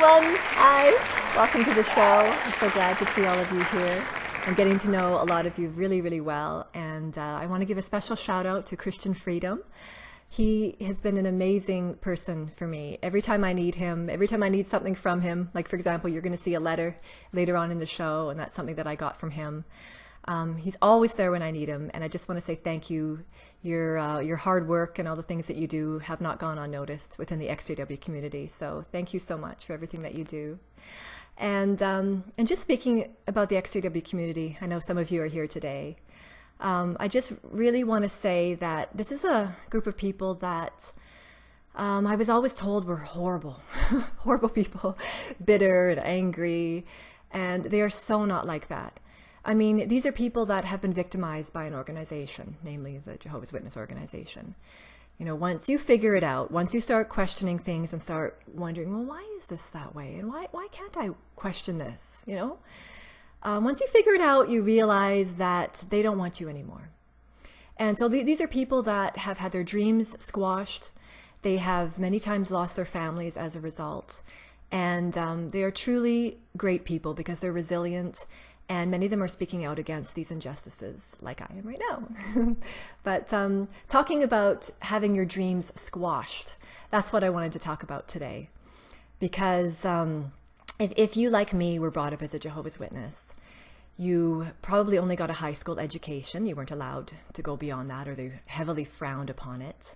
everyone. Hi. Welcome to the show. I'm so glad to see all of you here. I'm getting to know a lot of you really, really well. And I want to give a special shout out to Christian Freedom. He has been an amazing person for me. Every time I need him, every time I need something from him, like for example, you're going to see a letter later on in the show, and that's something that I got from him. He's always there when I need him, and I just want to say thank you. Your hard work and all the things that you do have not gone unnoticed within the XJW community. So thank you so much for everything that you do. And just speaking about the XJW community, I know some of you are here today. I just really want to say that this is a group of people that I was always told were horrible, horrible people, bitter and angry, and they are so not like that. I mean, these are people that have been victimized by an organization, namely the Jehovah's Witness organization. You know, once you figure it out, once you start questioning things and start wondering, well, why is this that way? And why can't I question this? You know, once you figure it out, you realize that they don't want you anymore. And so these are people that have had their dreams squashed. They have many times lost their families as a result. And they are truly great people because they're resilient. And many of them are speaking out against these injustices, like I am right now. But talking about having your dreams squashed, that's what I wanted to talk about today. Because if you, like me, were brought up as a Jehovah's Witness, you probably only got a high school education. You weren't allowed to go beyond that, or they heavily frowned upon it.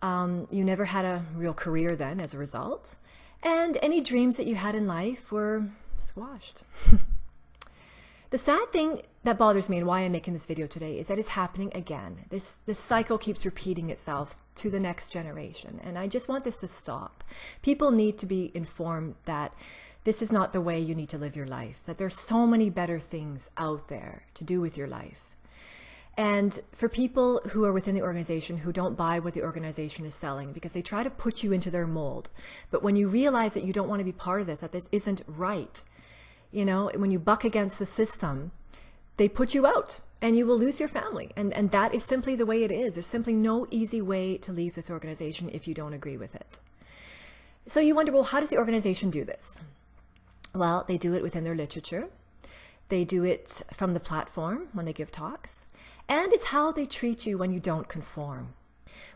You never had a real career then as a result. And any dreams that you had in life were squashed. The sad thing that bothers me and why I'm making this video today is that it's happening again. This cycle keeps repeating itself to the next generation. And I just want this to stop. People need to be informed that this is not the way you need to live your life, that there's so many better things out there to do with your life. And for people who are within the organization who don't buy what the organization is selling because they try to put you into their mold, but when you realize that you don't want to be part of this, that this isn't right, you know, when you buck against the system, they put you out and you will lose your family. And that is simply the way it is. There's simply no easy way to leave this organization if you don't agree with it. So you wonder, well, how does the organization do this? Well, they do it within their literature. They do it from the platform when they give talks. And it's how they treat you when you don't conform.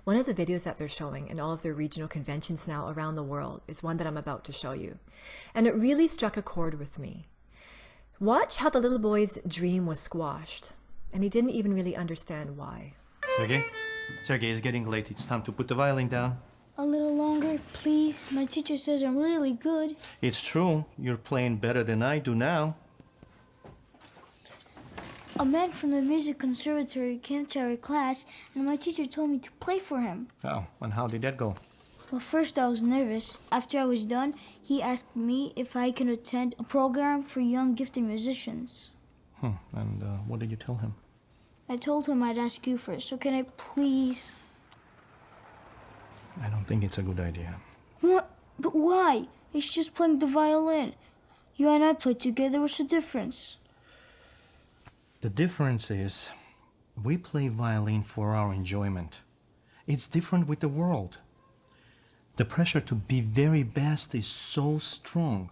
One of the videos that they're showing in all of their regional conventions now around the world is one that I'm about to show you. And it really struck a chord with me. Watch how the little boy's dream was squashed. And he didn't even really understand why. Sergey, it's getting late. It's time to put the violin down. A little longer, please. My teacher says I'm really good. It's true. You're playing better than I do now. A man from the music conservatory came to our class, and my teacher told me to play for him. Oh, and how did that go? Well, first I was nervous. After I was done, he asked me if I can attend a program for young gifted musicians. And what did you tell him? I told him I'd ask you first, so can I please? I don't think it's a good idea. What? But why? It's just playing the violin. You and I played together. What's the difference? The difference is, we play violin for our enjoyment. It's different with the world. The pressure to be very best is so strong.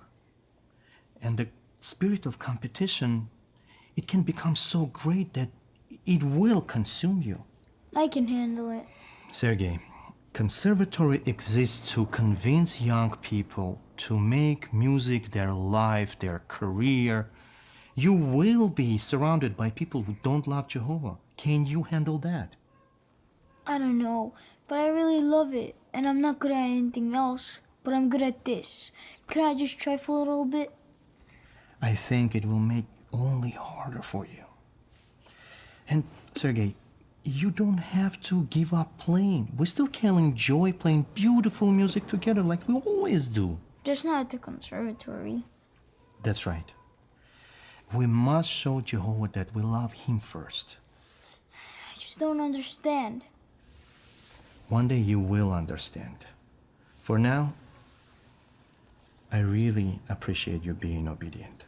And the spirit of competition, it can become so great that it will consume you. I can handle it. Sergey, conservatory exists to convince young people to make music their life, their career. You will be surrounded by people who don't love Jehovah. Can you handle that? I don't know, but I really love it. And I'm not good at anything else, but I'm good at this. Could I just try for a little bit? I think it will make only harder for you. And Sergey, you don't have to give up playing. We still can enjoy playing beautiful music together like we always do. Just not at the conservatory. That's right. We must show Jehovah that we love him first. I just don't understand. One day you will understand. For now, I really appreciate you being obedient.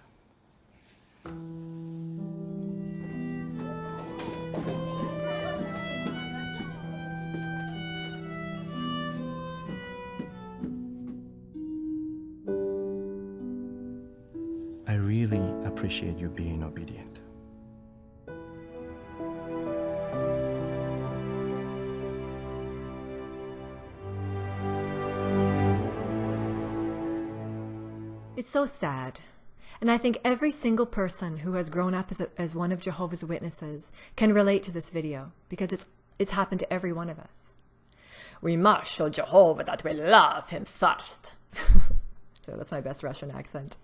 appreciate you being obedient. It's so sad. And I think every single person who has grown up as one of Jehovah's Witnesses can relate to this video, because it's happened to every one of us. We must show Jehovah that we love him first. So that's my best Russian accent.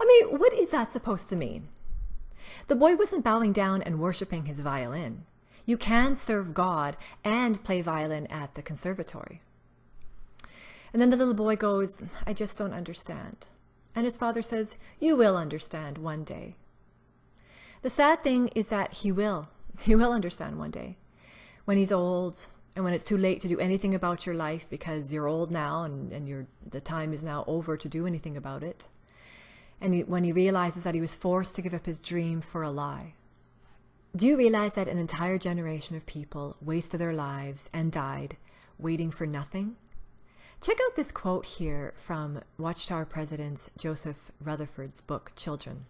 I mean, what is that supposed to mean? The boy wasn't bowing down and worshiping his violin. You can serve God and play violin at the conservatory. And then the little boy goes, I just don't understand. And his father says, you will understand one day. The sad thing is that he will. He will understand one day. When he's old, and when it's too late to do anything about your life because you're old now and the time is now over to do anything about it. And when he realizes that he was forced to give up his dream for a lie. Do you realize that an entire generation of people wasted their lives and died waiting for nothing? Check out this quote here from Watchtower President Joseph Rutherford's book, Children.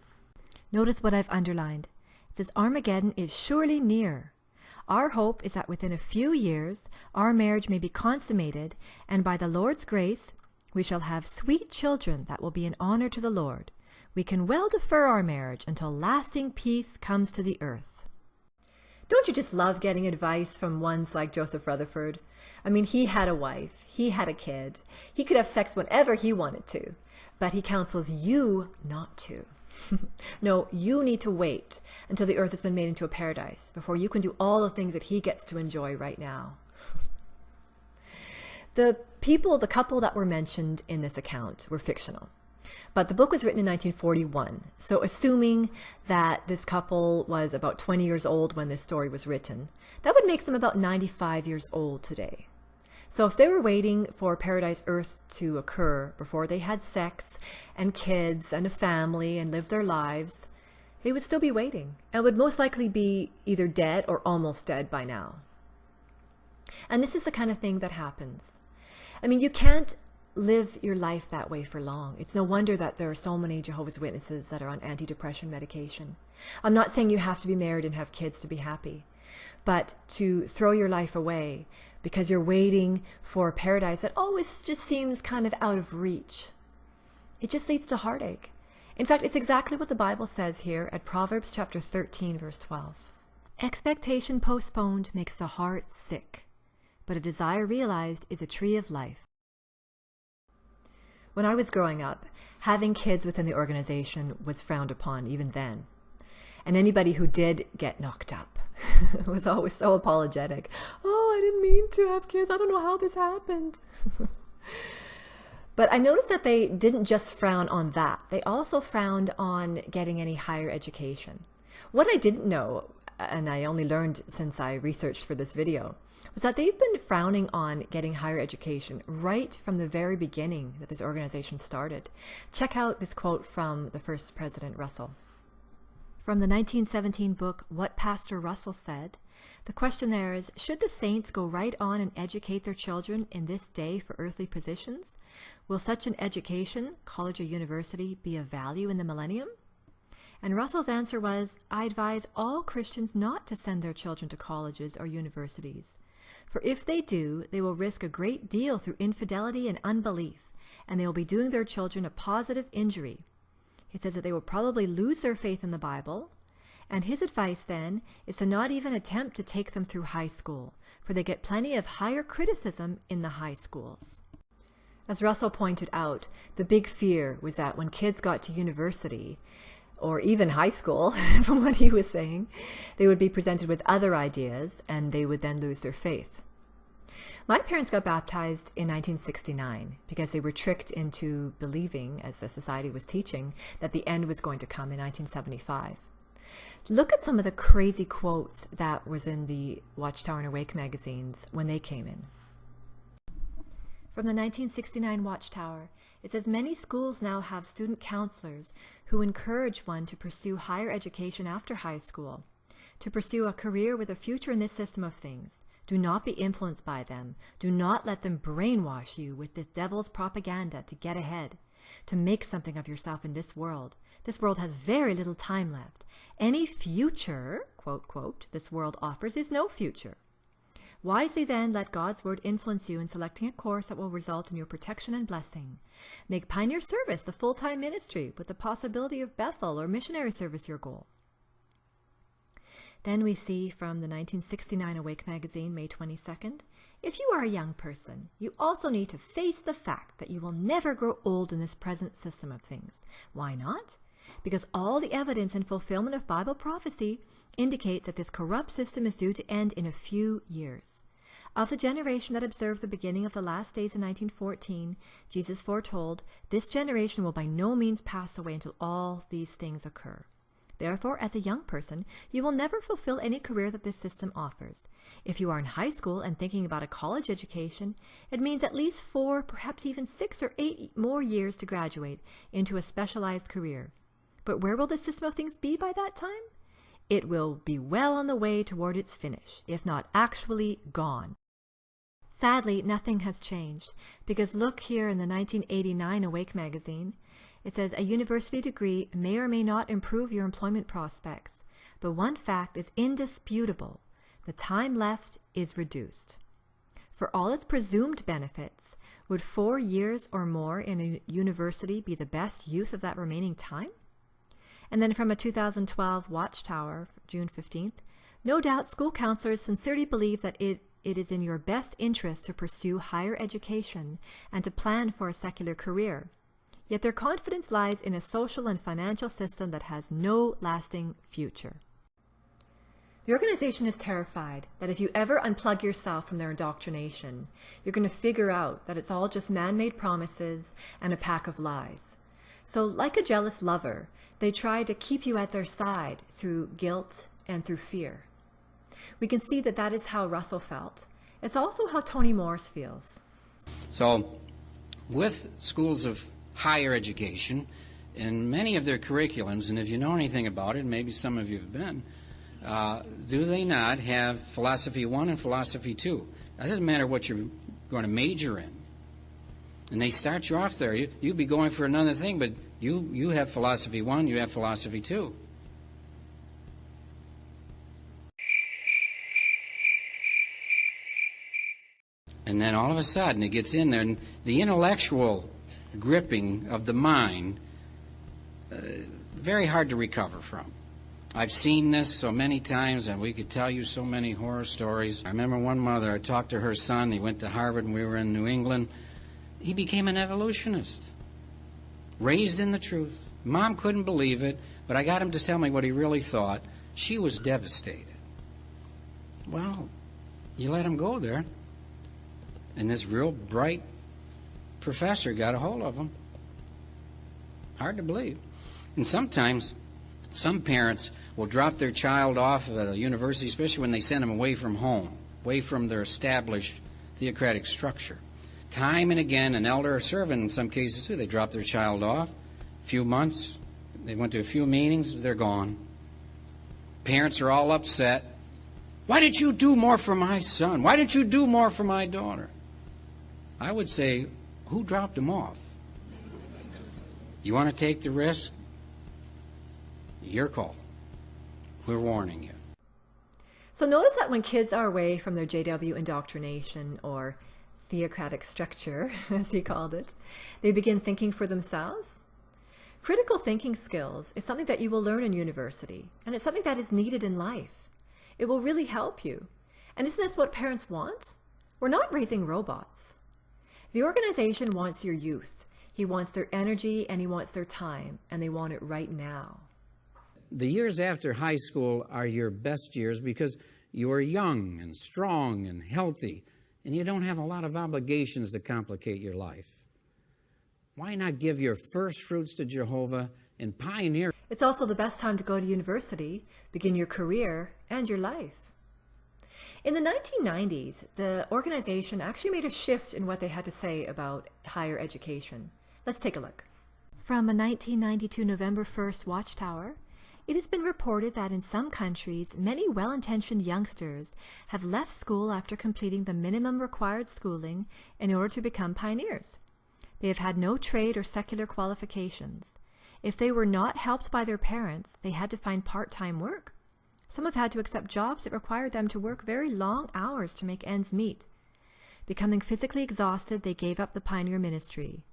Notice what I've underlined. It says, Armageddon is surely near. Our hope is that within a few years, our marriage may be consummated, and by the Lord's grace, we shall have sweet children that will be an honor to the Lord. We can well defer our marriage until lasting peace comes to the earth. Don't you just love getting advice from ones like Joseph Rutherford? I mean, he had a wife, he had a kid, he could have sex whenever he wanted to, but he counsels you not to. No, you need to wait until the earth has been made into a paradise before you can do all the things that he gets to enjoy right now. The couple that were mentioned in this account were fictional. But the book was written in 1941, so assuming that this couple was about 20 years old when this story was written, that would make them about 95 years old today. So if they were waiting for Paradise Earth to occur before they had sex and kids and a family and lived their lives, they would still be waiting and would most likely be either dead or almost dead by now. And this is the kind of thing that happens. I mean, you can't live your life that way for long. It's no wonder that there are so many Jehovah's Witnesses that are on antidepressant medication. I'm not saying you have to be married and have kids to be happy, but to throw your life away because you're waiting for a paradise that always just seems kind of out of reach, it just leads to heartache. In fact, it's exactly what the Bible says here at Proverbs chapter 13, verse 12. Expectation postponed makes the heart sick, but a desire realized is a tree of life. When I was growing up, having kids within the organization was frowned upon even then. And anybody who did get knocked up was always so apologetic. Oh, I didn't mean to have kids. I don't know how this happened. But I noticed that they didn't just frown on that. They also frowned on getting any higher education. What I didn't know, and I only learned since I researched for this video, was that they've been frowning on getting higher education right from the very beginning that this organization started. Check out this quote from the first President Russell. From the 1917 book, What Pastor Russell Said, the question there is, should the saints go right on and educate their children in this day for earthly positions? Will such an education, college or university, be of value in the millennium? And Russell's answer was, I advise all Christians not to send their children to colleges or universities. For if they do, they will risk a great deal through infidelity and unbelief, and they will be doing their children a positive injury. He says that they will probably lose their faith in the Bible, and his advice then is to not even attempt to take them through high school, for they get plenty of higher criticism in the high schools. As Russell pointed out, the big fear was that when kids got to university, or even high school, from what he was saying, they would be presented with other ideas and they would then lose their faith. My parents got baptized in 1969 because they were tricked into believing, as the society was teaching, that the end was going to come in 1975. Look at some of the crazy quotes that was in the Watchtower and Awake magazines when they came in. From the 1969 Watchtower, it says many schools now have student counselors who encourage one to pursue higher education after high school, to pursue a career with a future in this system of things. Do not be influenced by them. Do not let them brainwash you with the devil's propaganda to get ahead, to make something of yourself in this world. This world has very little time left. Any future, quote, quote, this world offers is no future. Wisely then, let God's word influence you in selecting a course that will result in your protection and blessing. Make pioneer service the full-time ministry with the possibility of Bethel or missionary service your goal. Then we see from the 1969 Awake magazine, May 22nd, if you are a young person, you also need to face the fact that you will never grow old in this present system of things. Why not? Because all the evidence in fulfillment of Bible prophecy indicates that this corrupt system is due to end in a few years. Of the generation that observed the beginning of the last days in 1914, Jesus foretold, this generation will by no means pass away until all these things occur. Therefore, as a young person, you will never fulfill any career that this system offers. If you are in high school and thinking about a college education, it means at least 4, perhaps even 6 or 8 more years to graduate into a specialized career. But where will the system of things be by that time? It will be well on the way toward its finish, if not actually gone. Sadly, nothing has changed, because look here in the 1989 Awake magazine. It says a university degree may or may not improve your employment prospects, but one fact is indisputable. The time left is reduced. For all its presumed benefits, would 4 years or more in a university be the best use of that remaining time? And then from a 2012 Watchtower, June 15th, no doubt school counselors sincerely believe that it is in your best interest to pursue higher education and to plan for a secular career. Yet their confidence lies in a social and financial system that has no lasting future. The organization is terrified that if you ever unplug yourself from their indoctrination, you're going to figure out that it's all just man-made promises and a pack of lies. So like a jealous lover, they try to keep you at their side through guilt and through fear. We can see that that is how Russell felt. It's also how Tony Morris feels. So with schools of higher education, in many of their curriculums, and if you know anything about it, maybe some of you have been, do they not have Philosophy 1 and Philosophy 2? It doesn't matter what you're going to major in. And they start you off there. You'd be going for another thing, but you have Philosophy 1, you have Philosophy 2. And then all of a sudden it gets in there, and the intellectual gripping of the mind, very hard to recover from. I've seen this so many times, and we could tell you so many horror stories. I remember one mother, I talked to her son, he went to Harvard and we were in New England. He became an evolutionist, raised in the truth. Mom couldn't believe it, but I got him to tell me what he really thought. She was devastated. Well, you let him go there, and this real bright professor got a hold of him. Hard to believe. And sometimes some parents will drop their child off at a university, especially when they send them away from home, away from their established theocratic structure. Time and again, an elder or servant in some cases too, they drop their child off, a few months, they went to a few meetings, they're gone. Parents are all upset. Why didn't you do more for my son? Why didn't you do more for my daughter? I would say, who dropped them off? You want to take the risk? Your call. We're warning you. So notice that when kids are away from their JW indoctrination, or theocratic structure, as he called it, they begin thinking for themselves. Critical thinking skills is something that you will learn in university, and it's something that is needed in life. It will really help you. And isn't this what parents want? We're not raising robots. The organization wants your youth. He wants their energy and he wants their time, and they want it right now. The years after high school are your best years because you are young and strong and healthy, and you don't have a lot of obligations to complicate your life. Why not give your first fruits to Jehovah and pioneer? It's also the best time to go to university, begin your career and your life. In the 1990s, the organization actually made a shift in what they had to say about higher education. Let's take a look. From a 1992 November 1st Watchtower, it has been reported that in some countries, many well-intentioned youngsters have left school after completing the minimum required schooling in order to become pioneers. They have had no trade or secular qualifications. If they were not helped by their parents, they had to find part-time work. Some have had to accept jobs that required them to work very long hours to make ends meet. Becoming physically exhausted, they gave up the pioneer ministry.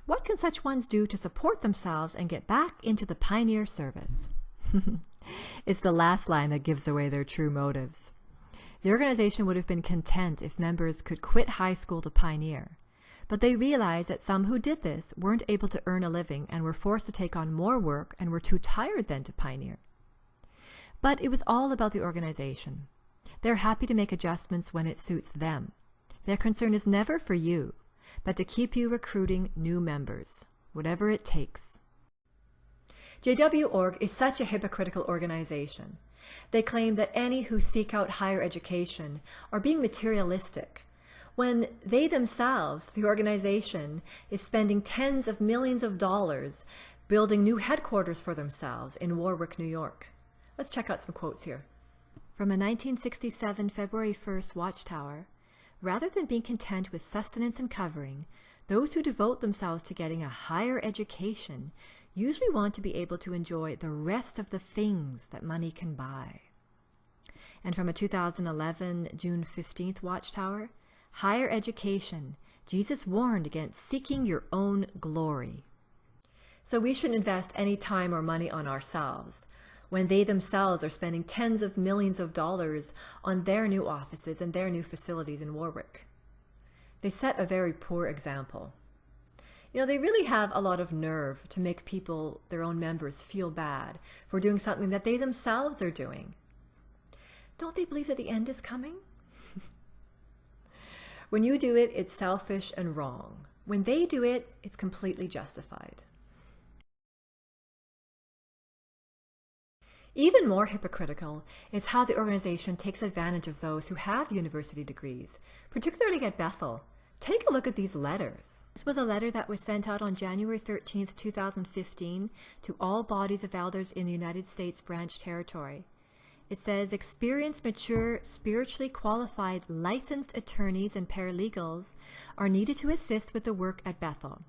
What can such ones do to support themselves and get back into the pioneer service? It's the last line that gives away their true motives. The organization would have been content if members could quit high school to pioneer, but they realized that some who did this weren't able to earn a living and were forced to take on more work and were too tired then to pioneer. But it was all about the organization. They're happy to make adjustments when it suits them. Their concern is never for you, but to keep you recruiting new members, whatever it takes. JW.org is such a hypocritical organization. They claim that any who seek out higher education are being materialistic, when they themselves, the organization, is spending tens of millions of dollars building new headquarters for themselves in Warwick, New York. Let's check out some quotes here. From a 1967 February 1st watchtower, rather than being content with sustenance and covering, those who devote themselves to getting a higher education usually want to be able to enjoy the rest of the things that money can buy. And from a 2011 June 15th watchtower, higher education, Jesus warned against seeking your own glory. So we shouldn't invest any time or money on ourselves when they themselves are spending tens of millions of dollars on their new offices and their new facilities in Warwick. They set a very poor example. You know, they really have a lot of nerve to make people, their own members, feel bad for doing something that they themselves are doing. Don't they believe that the end is coming? When you do it, it's selfish and wrong. When they do it, it's completely justified. Even more hypocritical is how the organization takes advantage of those who have university degrees, particularly at Bethel. Take a look at these letters. This was a letter that was sent out on January 13th, 2015 to all bodies of elders in the United States branch territory. It says, experienced, mature, spiritually qualified, licensed attorneys and paralegals are needed to assist with the work at Bethel.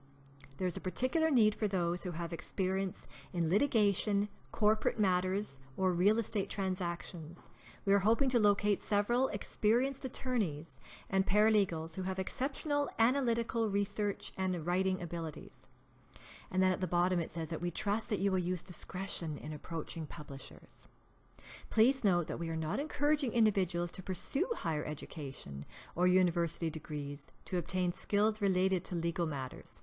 There is a particular need for those who have experience in litigation, corporate matters, or real estate transactions. We are hoping to locate several experienced attorneys and paralegals who have exceptional analytical research and writing abilities. And then at the bottom it says that we trust that you will use discretion in approaching publishers. Please note that we are not encouraging individuals to pursue higher education or university degrees to obtain skills related to legal matters.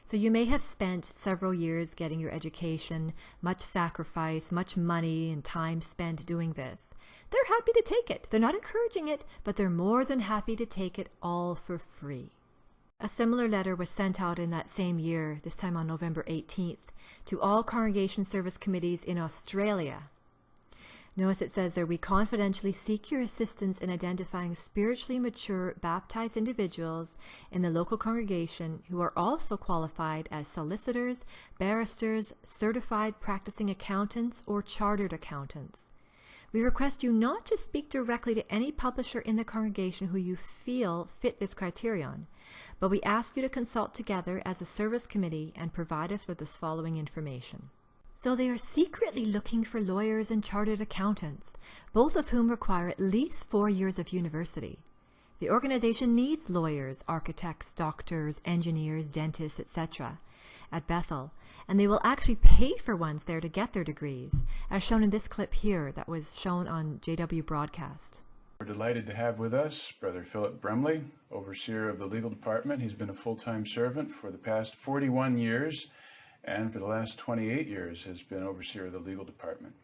So you may have spent several years getting your education, much sacrifice, much money and time spent doing this. They're happy to take it. They're not encouraging it, but they're more than happy to take it all for free. A similar letter was sent out in that same year, this time on November 18th, to all congregation service committees in Australia. Notice it says there, we confidentially seek your assistance in identifying spiritually mature baptized individuals in the local congregation who are also qualified as solicitors, barristers, certified practicing accountants, or chartered accountants. We request you not to speak directly to any publisher in the congregation who you feel fit this criterion, but we ask you to consult together as a service committee and provide us with this following information. So they are secretly looking for lawyers and chartered accountants, both of whom require at least 4 years of university. The organization needs lawyers, architects, doctors, engineers, dentists, etc. at Bethel, and they will actually pay for ones there to get their degrees, as shown in this clip here that was shown on JW Broadcast. We're delighted to have with us Brother Phillip Brumley, overseer of the legal department. He's been a full-time servant for the past 41 years, and for the last 28 years has been overseer of the legal department.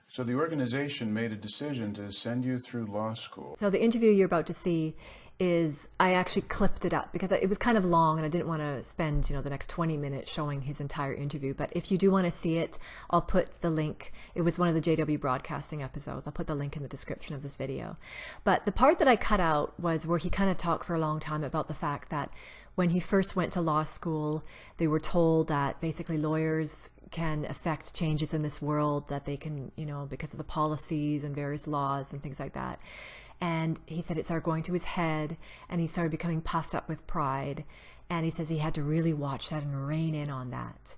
So the organization made a decision to send you through law school. So the interview you're about to see is, I actually clipped it up because it was kind of long and I didn't want to spend, the next 20 minutes showing his entire interview. But if you do want to see it, I'll put the link. It was one of the JW Broadcasting episodes. I'll put the link in the description of this video. But the part that I cut out was where he kind of talked for a long time about the fact that when he first went to law school, they were told that basically lawyers can affect changes in this world, that they can, because of the policies and various laws and things like that. And he said it started going to his head, and he started becoming puffed up with pride. And he says he had to really watch that and rein in on that.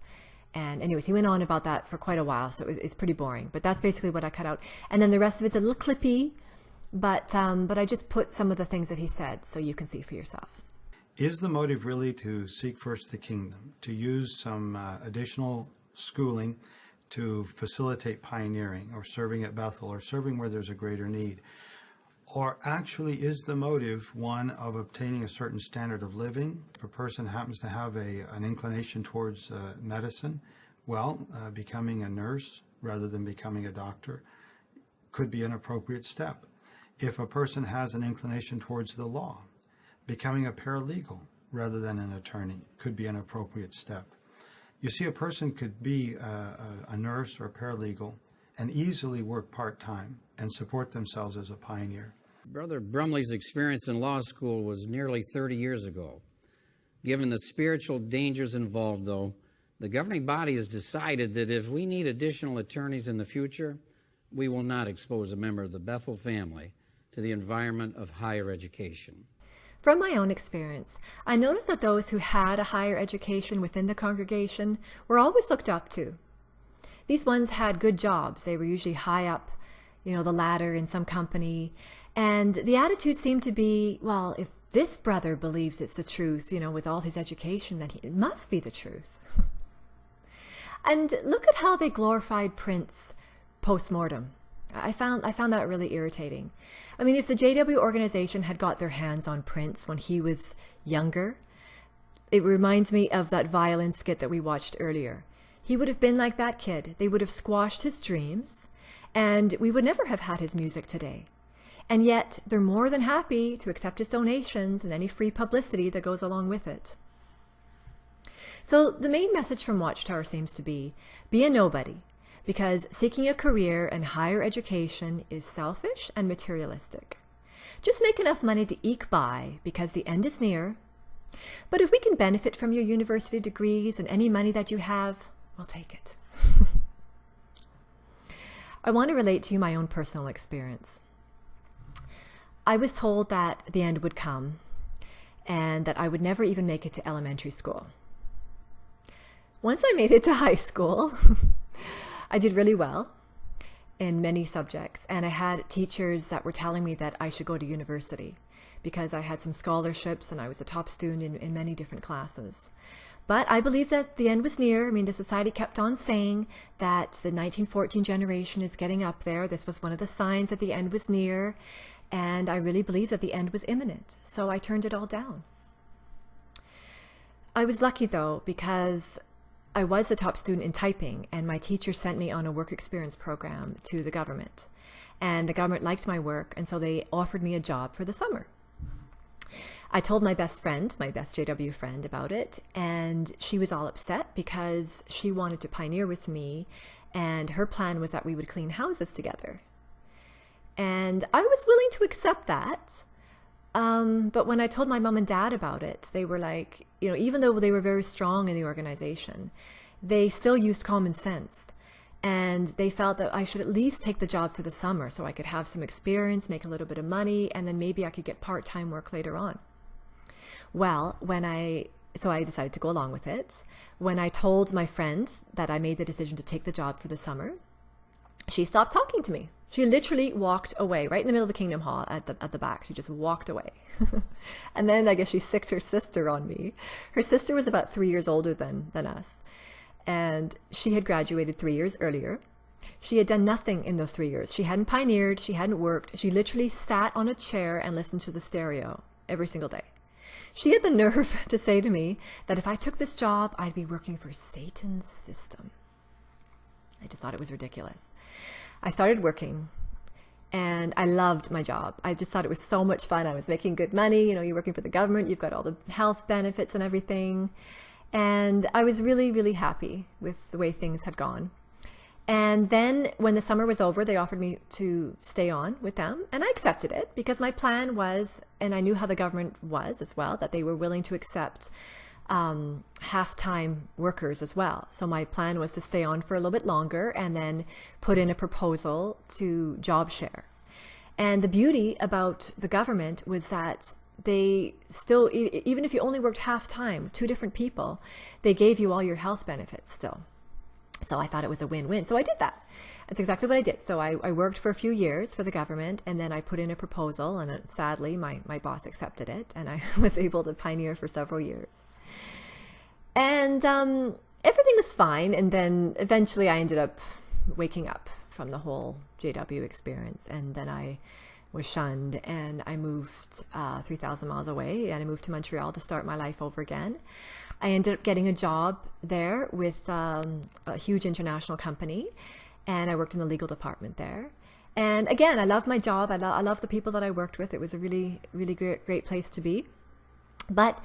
And anyways, he went on about that for quite a while, so it's pretty boring. But that's basically what I cut out. And then the rest of it's a little clippy, but I just put some of the things that he said so you can see for yourself. Is the motive really to seek first the kingdom, to use some additional schooling to facilitate pioneering or serving at Bethel or serving where there's a greater need? Or actually is the motive one of obtaining a certain standard of living? If a person happens to have an inclination towards medicine, becoming a nurse rather than becoming a doctor could be an appropriate step. If a person has an inclination towards the law, becoming a paralegal rather than an attorney could be an appropriate step. You see, a person could be a nurse or a paralegal and easily work part-time and support themselves as a pioneer. Brother Brumley's experience in law school was nearly 30 years ago. Given the spiritual dangers involved, though, the governing body has decided that if we need additional attorneys in the future, we will not expose a member of the Bethel family to the environment of higher education. From my own experience, I noticed that those who had a higher education within the congregation were always looked up to. These ones had good jobs. They were usually high up, the ladder in some company. And the attitude seemed to be, well, if this brother believes it's the truth, with all his education, then it must be the truth. And look at how they glorified Prince post-mortem. I found that really irritating. I mean, if the JW organization had got their hands on Prince when he was younger, it reminds me of that violin skit that we watched earlier. He would have been like that kid. They would have squashed his dreams, and we would never have had his music today. And yet, they're more than happy to accept his donations and any free publicity that goes along with it. So the main message from Watchtower seems to be a nobody, because seeking a career and higher education is selfish and materialistic. Just make enough money to eke by because the end is near. But if we can benefit from your university degrees and any money that you have, we'll take it. I want to relate to you my own personal experience. I was told that the end would come and that I would never even make it to elementary school. Once I made it to high school, I did really well in many subjects, and I had teachers that were telling me that I should go to university because I had some scholarships and I was a top student in many different classes. But I believed that the end was near. I mean, the society kept on saying that the 1914 generation is getting up there. This was one of the signs that the end was near, and I really believed that the end was imminent, so I turned it all down. I was lucky, though, because I was a top student in typing, and my teacher sent me on a work experience program to the government. And the government liked my work, and so they offered me a job for the summer. I told my best friend, my best JW friend, about it, and she was all upset because she wanted to pioneer with me, and her plan was that we would clean houses together. And I was willing to accept that. But when I told my mom and dad about it, they were like, even though they were very strong in the organization, they still used common sense. And they felt that I should at least take the job for the summer so I could have some experience, make a little bit of money, and then maybe I could get part-time work later on. Well, so I decided to go along with it. When I told my friend that I made the decision to take the job for the summer, she stopped talking to me. She literally walked away right in the middle of the Kingdom Hall at the back. She just walked away. And then I guess she sicked her sister on me. Her sister was about 3 years older than us. And she had graduated 3 years earlier. She had done nothing in those 3 years. She hadn't pioneered. She hadn't worked. She literally sat on a chair and listened to the stereo every single day. She had the nerve to say to me that if I took this job, I'd be working for Satan's system. I just thought it was ridiculous. I started working, and I loved my job. I just thought it was so much fun. I was making good money. You're working for the government. You've got all the health benefits and everything. And I was really, really happy with the way things had gone. And then when the summer was over, they offered me to stay on with them. And I accepted it because my plan was, and I knew how the government was as well, that they were willing to accept half-time workers as well. So my plan was to stay on for a little bit longer and then put in a proposal to job share. And the beauty about the government was that they still, even if you only worked half-time, 2 different people, they gave you all your health benefits still. So I thought it was a win-win. So I did that. That's exactly what I did. So I worked for a few years for the government, and then I put in a proposal, and sadly my boss accepted it, and I was able to pioneer for several years. And everything was fine, and then eventually I ended up waking up from the whole JW experience, and then I was shunned, and I moved 3,000 miles away, and I moved to Montreal to start my life over again. I ended up getting a job there with a huge international company, and I worked in the legal department there. And again, I love my job. I love the people that I worked with. It was a really, really great place to be. But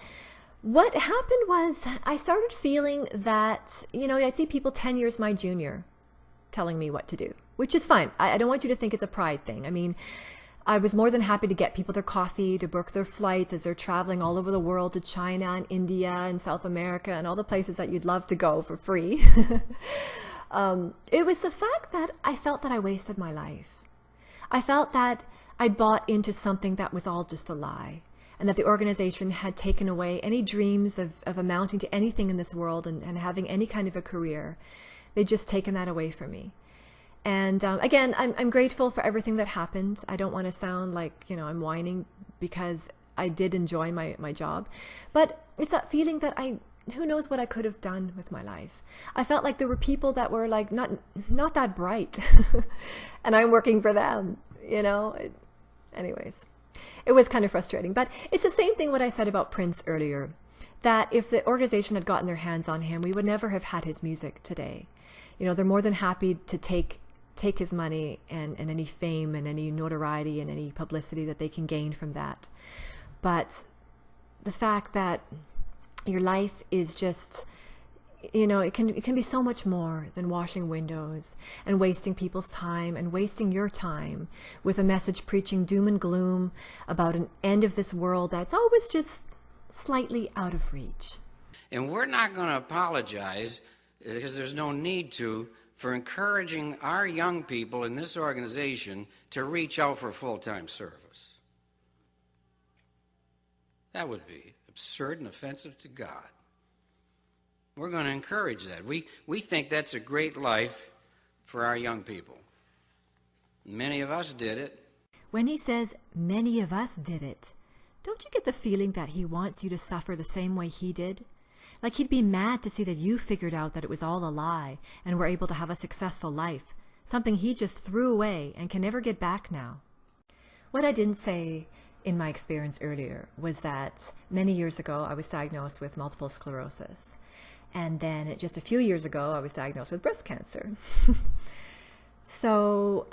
what happened was I started feeling that, I see people 10 years my junior telling me what to do, which is fine. I don't want you to think it's a pride thing. I mean, I was more than happy to get people their coffee, to book their flights as they're traveling all over the world to China and India and South America and all the places that you'd love to go for free. It was the fact that I felt that I wasted my life. I felt that I'd bought into something that was all just a lie, and that the organization had taken away any dreams of amounting to anything in this world and having any kind of a career. They'd just taken that away from me. And again, I'm grateful for everything that happened. I don't want to sound like, I'm whining, because I did enjoy my job. But it's that feeling that who knows what I could have done with my life. I felt like there were people that were like not that bright, and I'm working for them, Anyways, it was kind of frustrating. But it's the same thing what I said about Prince earlier, that if the organization had gotten their hands on him, we would never have had his music today. They're more than happy to take his money and any fame and any notoriety and any publicity that they can gain from that. But the fact that your life is just, it can be so much more than washing windows and wasting people's time and wasting your time with a message preaching doom and gloom about an end of this world that's always just slightly out of reach. And we're not going to apologize, because there's no need to, for encouraging our young people in this organization to reach out for full-time service. That would be absurd and offensive to God. We're going to encourage that. We think that's a great life for our young people. Many of us did it. When he says, many of us did it, don't you get the feeling that he wants you to suffer the same way he did? Like he'd be mad to see that you figured out that it was all a lie and were able to have a successful life, something he just threw away and can never get back now. What I didn't say in my experience earlier was that many years ago I was diagnosed with multiple sclerosis. And then just a few years ago I was diagnosed with breast cancer. So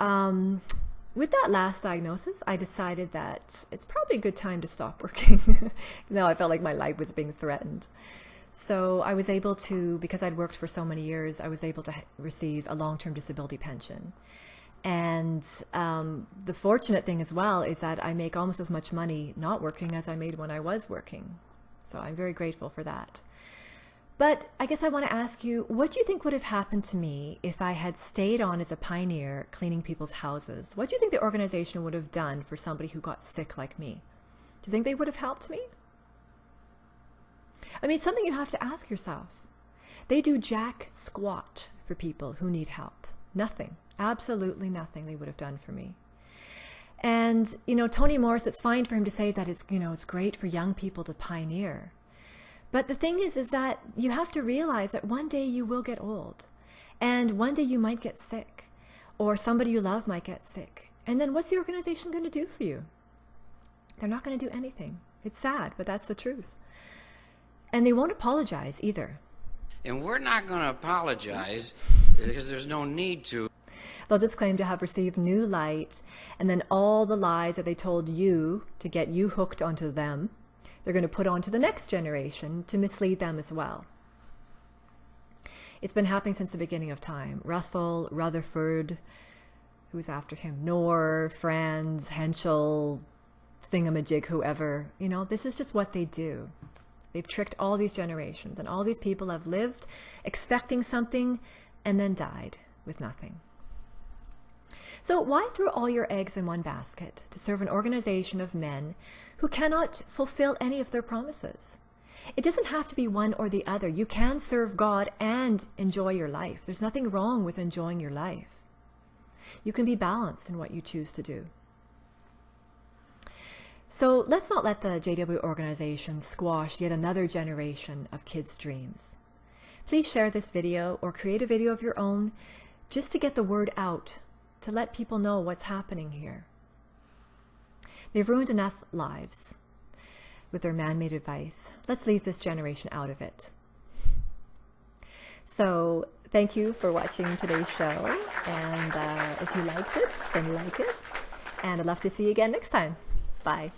with that last diagnosis, I decided that it's probably a good time to stop working. Now I felt like my life was being threatened. So I was able to, because I'd worked for so many years, I was able to receive a long-term disability pension. And the fortunate thing as well is that I make almost as much money not working as I made when I was working. So I'm very grateful for that. But I guess I want to ask you, what do you think would have happened to me if I had stayed on as a pioneer cleaning people's houses? What do you think the organization would have done for somebody who got sick like me? Do you think they would have helped me? I mean, it's something you have to ask yourself. They do jack squat for people who need help. Nothing, absolutely nothing they would have done for me. And, Tony Morris, it's fine for him to say that it's great for young people to pioneer. But the thing is that you have to realize that one day you will get old, and one day you might get sick, or somebody you love might get sick. And then what's the organization going to do for you? They're not going to do anything. It's sad, but that's the truth. And they won't apologize either. And we're not going to apologize, because there's no need to. They'll just claim to have received new light, and then all the lies that they told you to get you hooked onto them, they're going to put on to the next generation to mislead them as well. It's been happening since the beginning of time. Russell, Rutherford, who's after him, Knorr, Franz, Henschel, Thingamajig, whoever, this is just what they do. They've tricked all these generations, and all these people have lived expecting something and then died with nothing. So why throw all your eggs in one basket to serve an organization of men who cannot fulfill any of their promises? It doesn't have to be one or the other. You can serve God and enjoy your life. There's nothing wrong with enjoying your life. You can be balanced in what you choose to do. So let's not let the JW organization squash yet another generation of kids' dreams. Please share this video or create a video of your own just to get the word out, to let people know what's happening here. They've ruined enough lives with their man-made advice. Let's leave this generation out of it. So thank you for watching today's show. And if you liked it, then like it. And I'd love to see you again next time. Bye.